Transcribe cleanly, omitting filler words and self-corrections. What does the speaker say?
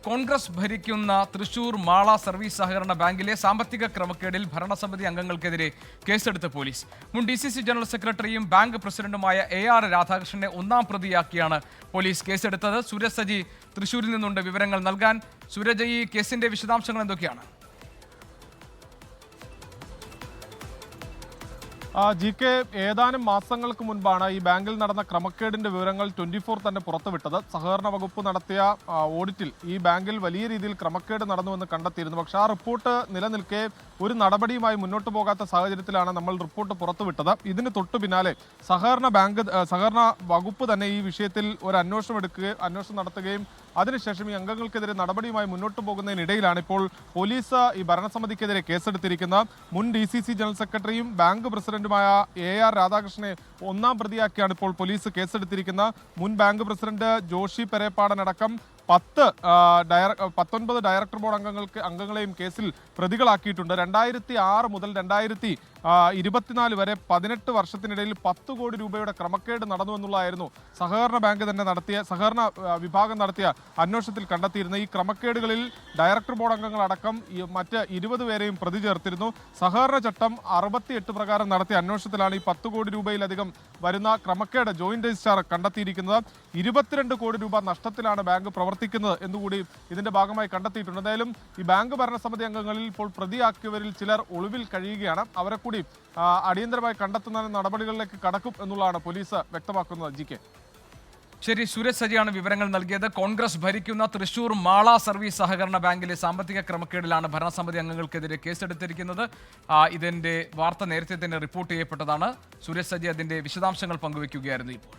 കോൺഗ്രസ് ഭരിക്കുന്ന തൃശൂർ മാള സർവീസ് സഹകരണ ബാങ്കിലെ സാമ്പത്തിക ക്രമക്കേടിൽ ഭരണസമിതി അംഗങ്ങൾക്കെതിരെ കേസെടുത്ത പോലീസ്. മുൻ DCC ജനറൽ സെക്രട്ടറിയും ബാങ്ക് പ്രസിഡന്റുമായ AR രാധാകൃഷ്ണനെ ഒന്നാം പ്രതിയാക്കിയാണ് പോലീസ് കേസെടുത്തത്. സൂരജ് സജി തൃശൂരിൽ നിന്നുണ്ട് വിവരങ്ങൾ നൽകാൻ. സൂരജ്, ഈ കേസിന്റെ വിശദാംശങ്ങൾ എന്തൊക്കെയാണ്? GK, ഏതാനും മാസങ്ങൾക്ക് മുൻപാണ് ഈ ബാങ്കിൽ നടന്ന ക്രമക്കേടിന്റെ വിവരങ്ങൾ 24 തന്നെ പുറത്തുവിട്ടത്. സഹകരണ വകുപ്പ് നടത്തിയ ഓഡിറ്റിൽ ഈ ബാങ്കിൽ വലിയ രീതിയിൽ ക്രമക്കേട് നടന്നുവെന്ന് കണ്ടെത്തിയിരുന്നു. പക്ഷേ ആ റിപ്പോർട്ട് നിലനിൽക്കെ ഒരു നടപടിയുമായി മുന്നോട്ട് പോകാത്ത സാഹചര്യത്തിലാണ് നമ്മൾ റിപ്പോർട്ട് പുറത്തുവിട്ടത്. ഇതിന് തൊട്ടു പിന്നാലെ സഹകരണ വകുപ്പ് തന്നെ ഈ വിഷയത്തിൽ ഒരു അന്വേഷണം നടത്തുകയും അതിനുശേഷം ഈ അംഗങ്ങൾക്കെതിരെ നടപടിയുമായി മുന്നോട്ട് പോകുന്നതിനിടയിലാണ് ഇപ്പോൾ പോലീസ് ഈ ഭരണസമിതിക്കെതിരെ കേസെടുത്തിരിക്കുന്നത്. മുൻ DCC ജനറൽ സെക്രട്ടറിയും ബാങ്ക് പ്രസിഡന്റുമായ AR രാധാകൃഷ്ണനെ ഒന്നാം പ്രതിയാക്കിയാണ് ഇപ്പോൾ പോലീസ് കേസെടുത്തിരിക്കുന്നത്. മുൻ ബാങ്ക് പ്രസിഡന്റ് ജോഷി പെരേപ്പാടനടക്കം 19 ഡയറക്ടർ ബോർഡ് അംഗങ്ങളെയും കേസിൽ പ്രതികളാക്കിയിട്ടുണ്ട്. 2006 മുതൽ 2024 വരെ 18 വർഷത്തിനിടയിൽ 10 കോടി രൂപയുടെ ക്രമക്കേട് നടന്നുവെന്നുള്ളതായിരുന്നു സഹകരണ വിഭാഗം നടത്തിയ അന്വേഷണത്തിൽ കണ്ടെത്തിയിരുന്ന. ഈ ക്രമക്കേടുകളിൽ ഡയറക്ടർ ബോർഡ് അംഗങ്ങളടക്കം മറ്റ് 20 പേരെയും പ്രതി ചേർത്തിരുന്നു. സഹകരണ ചട്ടം 68 പ്രകാരം നടത്തിയ അന്വേഷണത്തിലാണ് ഈ 10 കോടി രൂപയിലധികം വരുന്ന ക്രമക്കേട് ജോയിന്റ് രജിസ്ട്രാർ കണ്ടെത്തിയിരിക്കുന്നത്. 22 കോടി രൂപ നഷ്ടത്തിലാണ് ബാങ്ക് പ്രവർത്തിക്കുന്നത് എന്നുകൂടി ഇതിന്റെ ഭാഗമായി കണ്ടെത്തിയിട്ടുണ്ട്. എന്തായാലും ഈ ബാങ്ക് ഭരണസമിതി അംഗങ്ങളിൽ ഇപ്പോൾ പ്രതിയാക്കിയവരിൽ ചിലർ ഒളിവിൽ കഴിയുകയാണ്. അവരെ കൂടി അടിയന്തരമായി കണ്ടെത്തുന്ന നടപടികളിലേക്ക് കടക്കും എന്നുള്ളതാണ് പോലീസ് വ്യക്തമാക്കുന്നത്. GK. ശരി, സൂരജ് സജിയാണ് വിവരങ്ങൾ നൽകിയത്. കോൺഗ്രസ് ഭരിക്കുന്ന തൃശൂർ മാള സർവീസ് സഹകരണ ബാങ്കിലെ സാമ്പത്തിക ക്രമക്കേടിലാണ് ഭരണസമിതി അംഗങ്ങൾക്കെതിരെ കേസെടുത്തിരിക്കുന്നത്. ഇതിന്റെ വാർത്ത നേരത്തെ തന്നെ റിപ്പോർട്ട് ചെയ്യപ്പെട്ടതാണ്. സൂരജ് സജി അതിന്റെ വിശദാംശങ്ങൾ പങ്കുവയ്ക്കുകയായിരുന്നു ഇപ്പോൾ.